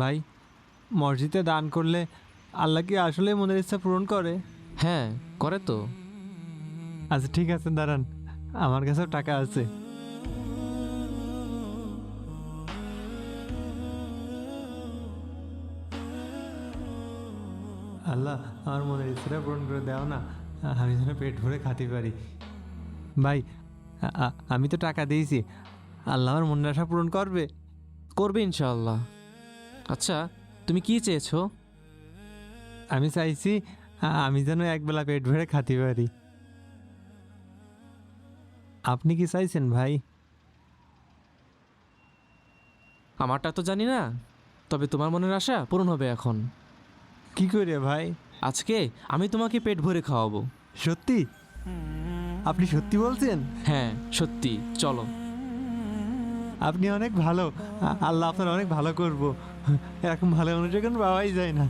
ভাই, মসজিদে দান করলে আল্লাহ কি আসলে মনের ইচ্ছা পূরণ করে? হ্যাঁ, করে তো। আচ্ছা ঠিক আছে, দাঁড়ান, আমার কাছেও টাকা আছে। আল্লাহ, আমার মনের ইচ্ছাটা পূরণ করে দাও না, আমি যেন পেট ভরে খাতে পারি। ভাই, আমি তো টাকা দিয়েছি, আল্লাহ আমার মনের আশা পূরণ করবে। করবে ইনশাআল্লাহ। আচ্ছা, তুমি কি চেয়েছো? আমি চাইছি আমি যেন একবেলা পেট ভরে খাতে পারি। আপনি কি চাইছেন ভাই? আমারটা তো জানি না, তবে তোমার মনের আশা পূরণ হবে এখন। কি করে ভাই? আজকে আমি তোমাকে পেট ভরে খাওয়াবো। সত্যি? আপনি সত্যি বলছেন? হ্যাঁ, সত্যি। চলো। আপনি অনেক ভালো, আল্লাহ আপনার অনেক ভালো করবো। এরকম ভালো মানুষ এখন পাওয়াই যায় না।